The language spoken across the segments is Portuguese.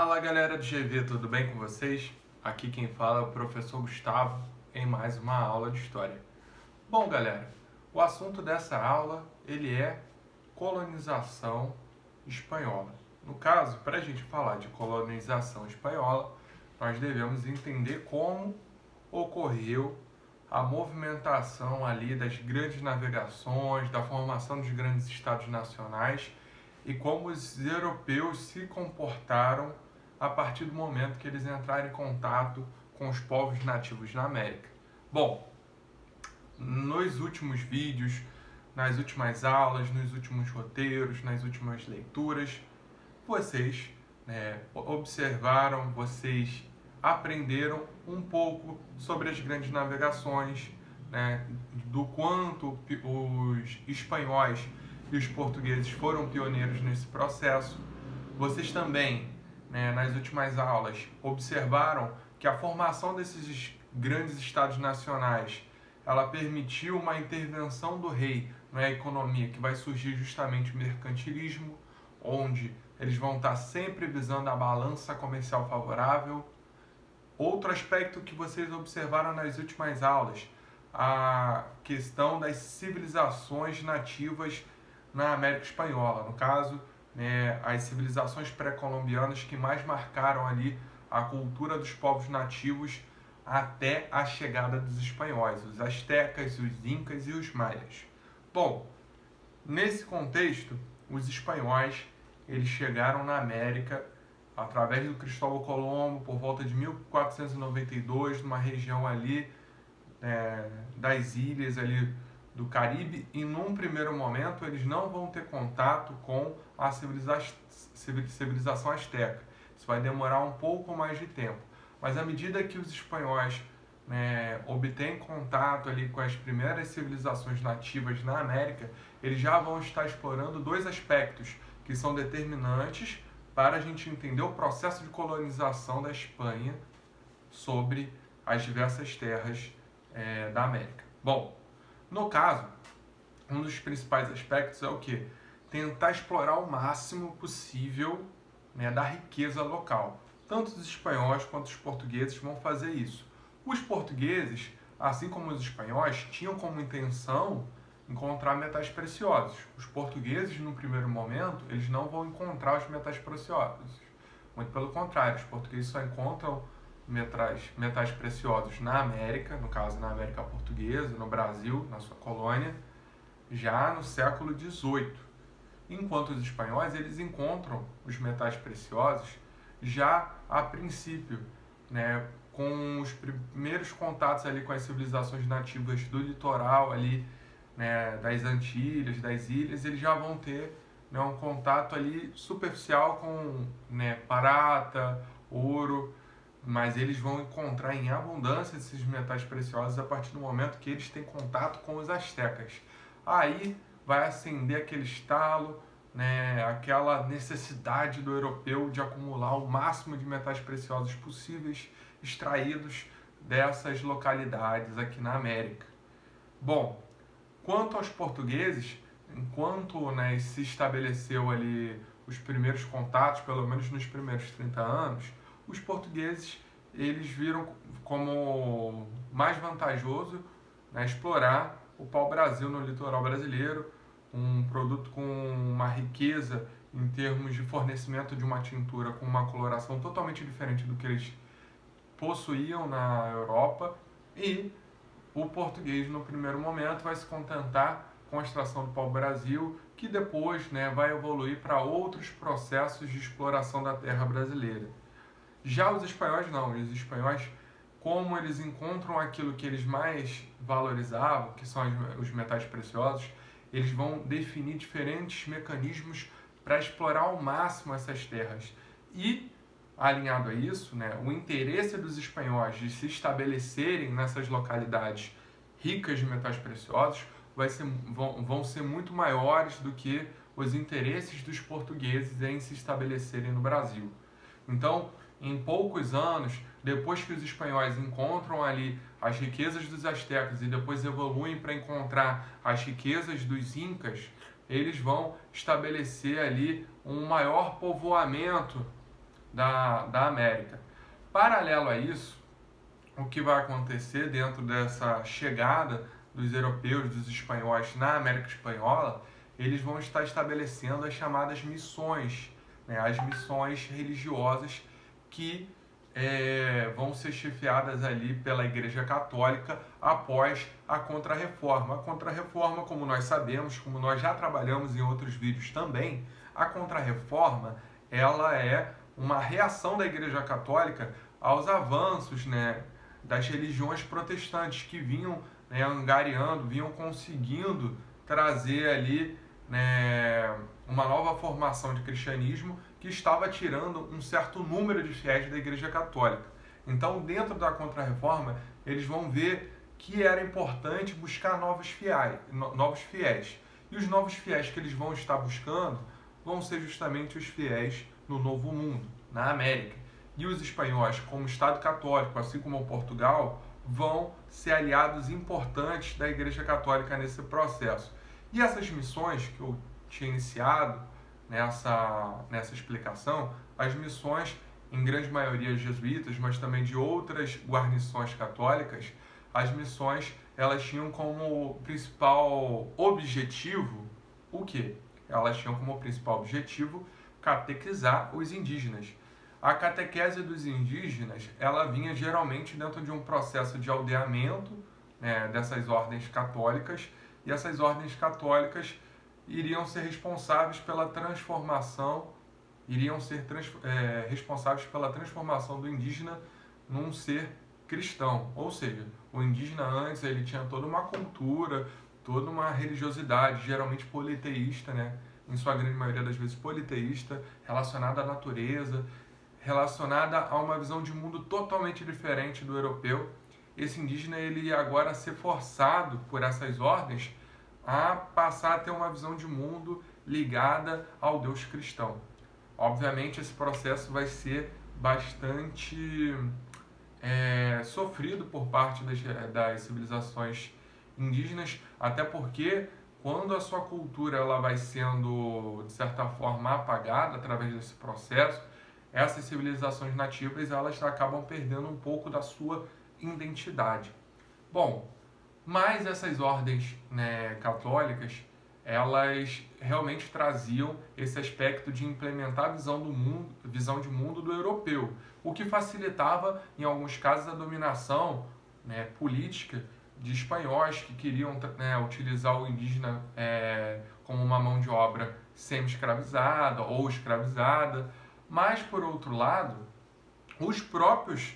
Fala galera do GV, tudo bem com vocês? Aqui quem fala é o professor Gustavo em mais uma aula de História. Bom galera, o assunto dessa aula ele é colonização espanhola. No caso, para a gente falar de colonização espanhola, nós devemos entender como ocorreu a movimentação ali das grandes navegações, da formação dos grandes estados nacionais e como os europeus se comportaram a partir do momento que eles entraram em contato com os povos nativos na América. Bom, nos últimos vídeos, nas últimas aulas, nos últimos roteiros, nas últimas leituras, vocês observaram, vocês aprenderam um pouco sobre as grandes navegações, do quanto os espanhóis e os portugueses foram pioneiros nesse processo. Vocês também, nas últimas aulas, observaram que a formação desses grandes estados nacionais ela permitiu uma intervenção do rei na economia, que vai surgir justamente o mercantilismo, onde eles vão estar sempre visando a balança comercial favorável. Outro aspecto que vocês observaram nas últimas aulas, a questão das civilizações nativas na América Espanhola, no caso, as civilizações pré-colombianas que mais marcaram ali a cultura dos povos nativos até a chegada dos espanhóis, os astecas, os incas e os maias. Bom, nesse contexto, os espanhóis eles chegaram na América através do Cristóvão Colombo por volta de 1492, numa região ali das ilhas ali do Caribe, e num primeiro momento eles não vão ter contato com a civilização asteca. Isso vai demorar um pouco mais de tempo. Mas à medida que os espanhóis obtêm contato ali com as primeiras civilizações nativas na América, eles já vão estar explorando dois aspectos que são determinantes para a gente entender o processo de colonização da Espanha sobre as diversas terras da América. Bom, no caso, um dos principais aspectos é o quê? Tentar explorar o máximo possível da riqueza local. Tanto os espanhóis quanto os portugueses vão fazer isso. Os portugueses, assim como os espanhóis, tinham como intenção encontrar metais preciosos. Os portugueses, no primeiro momento, eles não vão encontrar os metais preciosos. Muito pelo contrário, os portugueses só encontram metais preciosos na América, no caso na América Portuguesa, no Brasil, na sua colônia, já no século XVIII. Enquanto os espanhóis, eles encontram os metais preciosos já a princípio, com os primeiros contatos ali com as civilizações nativas do litoral ali, das Antilhas, das ilhas, eles já vão ter um contato ali superficial com prata, ouro, mas eles vão encontrar em abundância esses metais preciosos a partir do momento que eles têm contato com os astecas. Aí vai acender aquele estalo, aquela necessidade do europeu de acumular o máximo de metais preciosos possíveis extraídos dessas localidades aqui na América. Bom, quanto aos portugueses, enquanto se estabeleceu ali os primeiros contatos, pelo menos nos primeiros 30 anos, os portugueses eles viram como mais vantajoso explorar o pau-brasil no litoral brasileiro, um produto com uma riqueza em termos de fornecimento de uma tintura com uma coloração totalmente diferente do que eles possuíam na Europa, e o português no primeiro momento vai se contentar com a extração do pau-brasil, que depois vai evoluir para outros processos de exploração da terra brasileira. Já os espanhóis não, os espanhóis, como eles encontram aquilo que eles mais valorizavam, que são os metais preciosos, eles vão definir diferentes mecanismos para explorar ao máximo essas terras. E, alinhado a isso, o interesse dos espanhóis de se estabelecerem nessas localidades ricas de metais preciosos vão ser muito maiores do que os interesses dos portugueses em se estabelecerem no Brasil. Então, em poucos anos, depois que os espanhóis encontram ali as riquezas dos astecas e depois evoluem para encontrar as riquezas dos incas, eles vão estabelecer ali um maior povoamento da América. Paralelo a isso, o que vai acontecer dentro dessa chegada dos europeus, dos espanhóis na América Espanhola, eles vão estar estabelecendo as chamadas missões, né, as missões religiosas que vão ser chefiadas ali pela Igreja Católica após a Contra-Reforma. A Contra-Reforma, como nós sabemos, como nós já trabalhamos em outros vídeos também, a Contra-Reforma ela é uma reação da Igreja Católica aos avanços, né, das religiões protestantes que vinham, né, angariando, vinham conseguindo trazer ali, né, uma nova formação de cristianismo que estava tirando um certo número de fiéis da Igreja Católica. Então, dentro da Contra-Reforma, eles vão ver que era importante buscar novos fiéis. E os novos fiéis que eles vão estar buscando vão ser justamente os fiéis no Novo Mundo, na América. E os espanhóis, como Estado católico, assim como Portugal, vão ser aliados importantes da Igreja Católica nesse processo. E essas missões que eu tinha iniciado nessa explicação, as missões, em grande maioria jesuítas, mas também de outras guarnições católicas, as missões elas tinham como principal objetivo o quê? Elas tinham como principal objetivo catequizar os indígenas. A catequese dos indígenas, ela vinha geralmente dentro de um processo de aldeamento, né, dessas ordens católicas, e essas ordens católicas iriam ser responsáveis pela transformação, responsáveis pela transformação do indígena num ser cristão. Ou seja, o indígena antes ele tinha toda uma cultura, toda uma religiosidade, geralmente politeísta, né? Em sua grande maioria das vezes politeísta, relacionada à natureza, relacionada a uma visão de mundo totalmente diferente do europeu. Esse indígena ele ia agora ser forçado por essas ordens a passar a ter uma visão de mundo ligada ao Deus cristão. Obviamente esse processo vai ser bastante sofrido por parte das civilizações indígenas, até porque quando a sua cultura ela vai sendo, de certa forma, apagada através desse processo, essas civilizações nativas elas acabam perdendo um pouco da sua identidade. Bom, mas essas ordens, né, católicas, elas realmente traziam esse aspecto de implementar a visão de mundo do europeu, o que facilitava, em alguns casos, a dominação, né, política de espanhóis que queriam, né, utilizar o indígena como uma mão de obra semi-escravizada ou escravizada. Mas, por outro lado, os próprios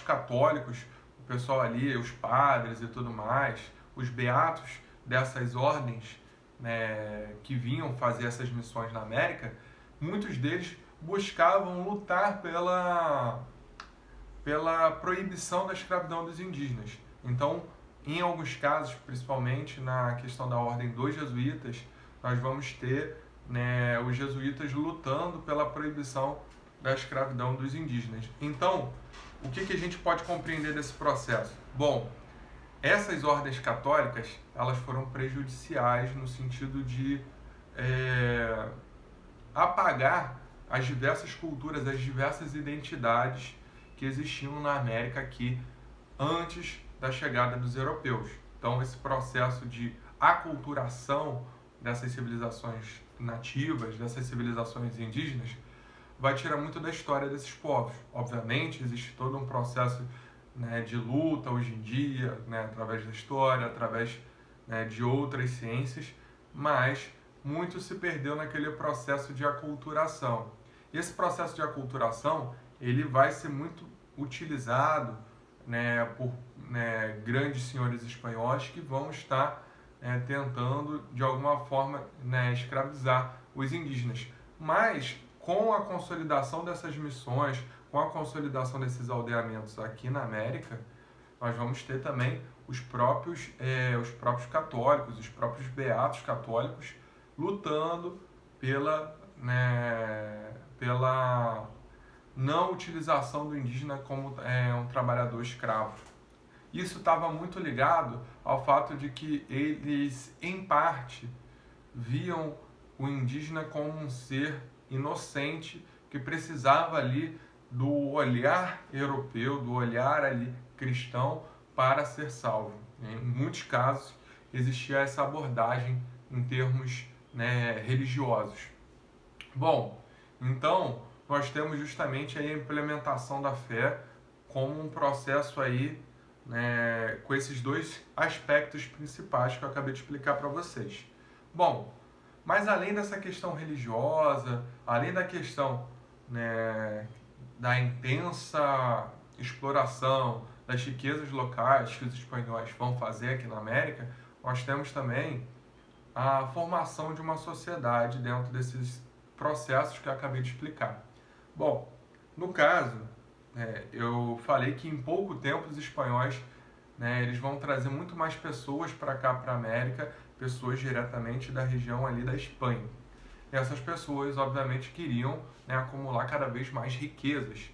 católicos, o pessoal ali, os padres e tudo mais, os beatos dessas ordens, né, que vinham fazer essas missões na América, muitos deles buscavam lutar pela proibição da escravidão dos indígenas. Então, em alguns casos, principalmente na questão da ordem dos jesuítas, nós vamos ter, né, os jesuítas lutando pela proibição da escravidão dos indígenas. Então, o que a gente pode compreender desse processo? Bom, essas ordens católicas elas foram prejudiciais no sentido de apagar as diversas culturas, as diversas identidades que existiam na América aqui antes da chegada dos europeus. Então, esse processo de aculturação dessas civilizações nativas, dessas civilizações indígenas, vai tirar muito da história desses povos. Obviamente, existe todo um processo, né, de luta hoje em dia, né, através da história, através, né, de outras ciências, mas muito se perdeu naquele processo de aculturação. E esse processo de aculturação ele vai ser muito utilizado, né, por, né, grandes senhores espanhóis que vão estar tentando, de alguma forma, né, escravizar os indígenas. Mas, com a consolidação dessas missões, com a consolidação desses aldeamentos aqui na América, nós vamos ter também os próprios católicos, os próprios beatos católicos, lutando pela não utilização do indígena como um trabalhador escravo. Isso estava muito ligado ao fato de que eles, em parte, viam o indígena como um ser inocente que precisava ali do olhar europeu, do olhar ali cristão para ser salvo. Em muitos casos existia essa abordagem em termos, né, religiosos. Bom, então nós temos justamente aí a implementação da fé como um processo aí, né, com esses dois aspectos principais que eu acabei de explicar para vocês. Bom, mas além dessa questão religiosa, além da questão, né, da intensa exploração das riquezas locais que os espanhóis vão fazer aqui na América, nós temos também a formação de uma sociedade dentro desses processos que eu acabei de explicar. Bom, no caso, eu falei que em pouco tempo os espanhóis, né, eles vão trazer muito mais pessoas para cá, para a América, pessoas diretamente da região ali da Espanha. E essas pessoas, obviamente, queriam, né, acumular cada vez mais riquezas,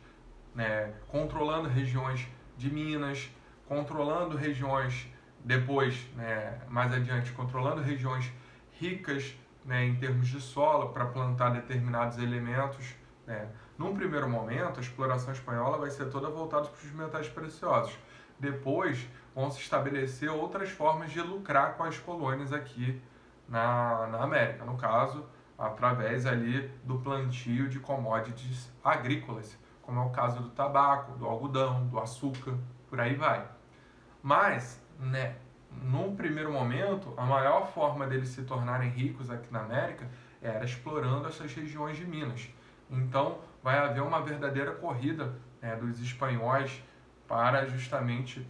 né, controlando regiões de minas, controlando regiões depois, né, mais adiante, controlando regiões ricas, né, em termos de solo para plantar determinados elementos, né. Num primeiro momento, a exploração espanhola vai ser toda voltada para os metais preciosos. Depois, vão se estabelecer outras formas de lucrar com as colônias aqui na América. No caso, através ali do plantio de commodities agrícolas, como é o caso do tabaco, do algodão, do açúcar, por aí vai. Mas, né, num primeiro momento, a maior forma deles se tornarem ricos aqui na América era explorando essas regiões de minas. Então, vai haver uma verdadeira corrida, né, dos espanhóis para justamente,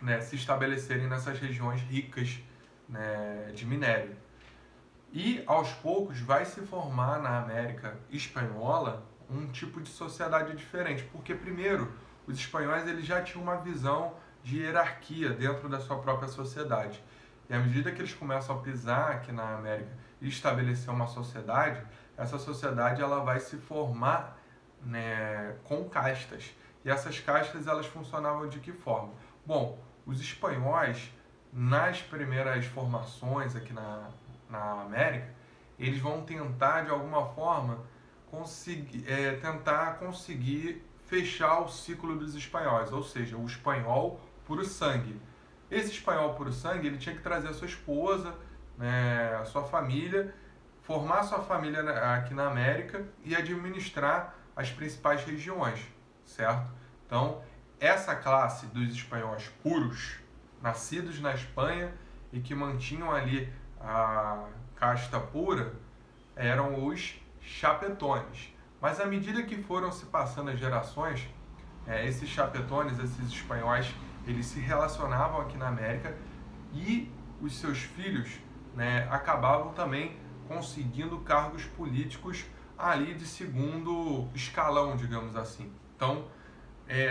né, se estabelecerem nessas regiões ricas, né, de minério. E, aos poucos, vai se formar na América espanhola um tipo de sociedade diferente. Porque, primeiro, os espanhóis eles já tinham uma visão de hierarquia dentro da sua própria sociedade. E à medida que eles começam a pisar aqui na América e estabelecer uma sociedade, essa sociedade ela vai se formar, né, com castas. E essas castas elas funcionavam de que forma? Bom, os espanhóis, nas primeiras formações aqui na América, eles vão tentar de alguma forma tentar conseguir fechar o ciclo dos espanhóis, ou seja, o espanhol puro sangue. Esse espanhol puro sangue ele tinha que trazer a sua esposa, né, a sua família, formar a sua família aqui na América e administrar as principais regiões, certo? Então, essa classe dos espanhóis puros, nascidos na Espanha e que mantinham ali a casta pura, eram os chapetones. Mas à medida que foram se passando as gerações, esses chapetones, esses espanhóis, eles se relacionavam aqui na América e os seus filhos, né, acabavam também conseguindo cargos políticos ali de segundo escalão, digamos assim. Então,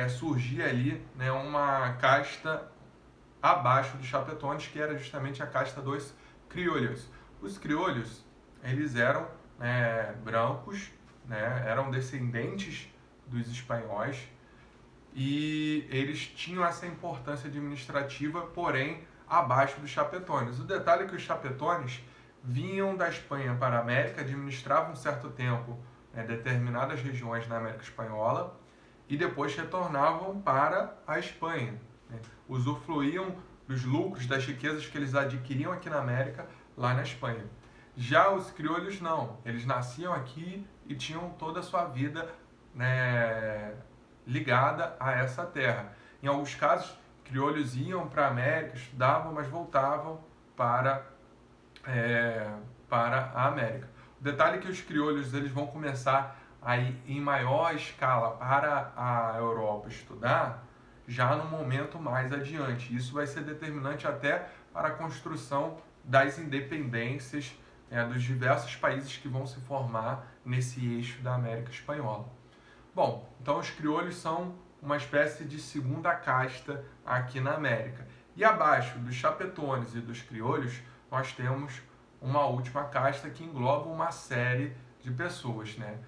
surgia ali, né, uma casta abaixo dos chapetones, que era justamente a casta dos criolhos. Os criolhos, eles eram, brancos, né, eram descendentes dos espanhóis e eles tinham essa importância administrativa, porém abaixo dos chapetones. O detalhe é que os chapetones vinham da Espanha para a América, administravam um certo tempo, determinadas regiões na América Espanhola e depois retornavam para a Espanha, né? Usufruíam dos lucros, das riquezas que eles adquiriam aqui na América, lá na Espanha. Já os criolhos não, eles nasciam aqui e tinham toda a sua vida, né, ligada a essa terra. Em alguns casos, criolhos iam para a América, estudavam, mas voltavam para a América. O detalhe é que os criolhos eles vão começar a ir em maior escala para a Europa estudar já no momento mais adiante. Isso vai ser determinante até para a construção das independências, dos diversos países que vão se formar nesse eixo da América Espanhola. Bom, então os criolhos são uma espécie de segunda casta aqui na América. E abaixo dos chapetones e dos criolhos, nós temos uma última casta que engloba uma série de pessoas, né?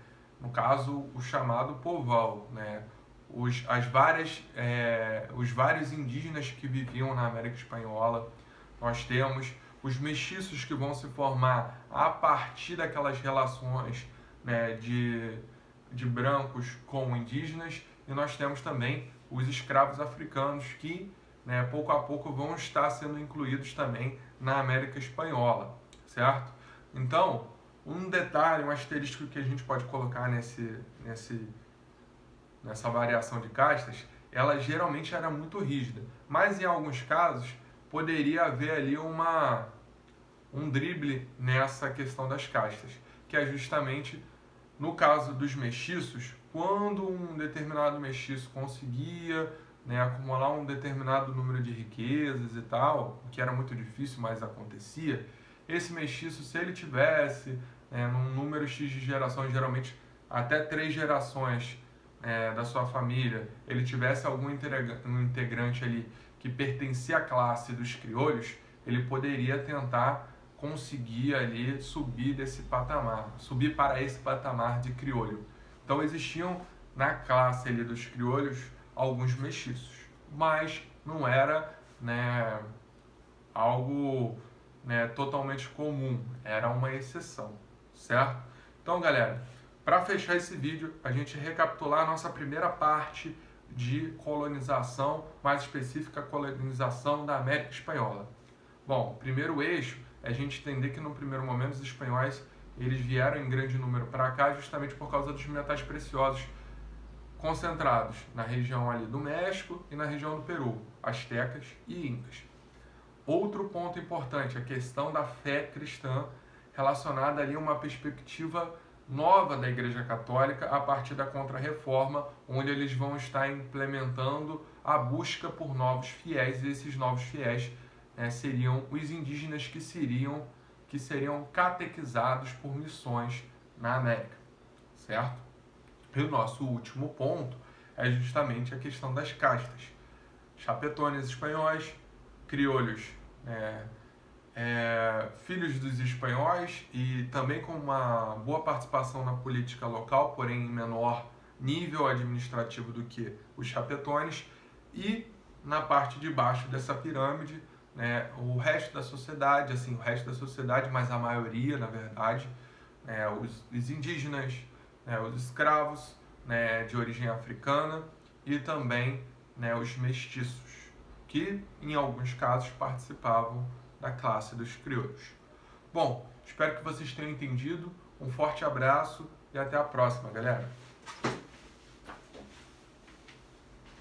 No caso, o chamado povoal, né? Os vários indígenas que viviam na América Espanhola. Nós temos os mestiços que vão se formar a partir daquelas relações, né, de brancos com indígenas, e nós temos também os escravos africanos que, né, pouco a pouco vão estar sendo incluídos também na América Espanhola, certo? Então, um detalhe, um asterisco que a gente pode colocar nessa variação de castas, ela geralmente era muito rígida, mas em alguns casos poderia haver ali um drible nessa questão das castas, que é justamente no caso dos mestiços, quando um determinado mestiço conseguia, né, acumular um determinado número de riquezas e tal, que era muito difícil, mas acontecia, esse mestiço, se ele tivesse, né, num número X de gerações, geralmente até 3 gerações da sua família, ele tivesse algum integrante ali que pertencia à classe dos crioulos, ele poderia tentar conseguir ali subir desse patamar, subir para esse patamar de crioulo. Então existiam na classe ali dos crioulos alguns mestiços, mas não era, né, algo, né, totalmente comum, era uma exceção, certo? Então, galera, para fechar esse vídeo, a gente recapitular a nossa primeira parte de colonização, mais específica, colonização da América Espanhola. Bom, primeiro eixo é a gente entender que no primeiro momento os espanhóis eles vieram em grande número para cá justamente por causa dos metais preciosos concentrados na região ali do México e na região do Peru, astecas e incas. Outro ponto importante, a questão da fé cristã relacionada ali a uma perspectiva nova da Igreja Católica a partir da Contra-Reforma, onde eles vão estar implementando a busca por novos fiéis, e esses novos fiéis seriam os indígenas que seriam catequizados por missões na América, certo? E o nosso último ponto é justamente a questão das castas. Chapetones espanhóis, crioulos filhos dos espanhóis e também com uma boa participação na política local, porém em menor nível administrativo do que os chapetones, e na parte de baixo dessa pirâmide, né, o resto da sociedade, mas a maioria, na verdade, os indígenas, os escravos, de origem africana e também, os mestiços, que em alguns casos participavam da classe dos crioulos. Bom, espero que vocês tenham entendido. Um forte abraço e até a próxima, galera!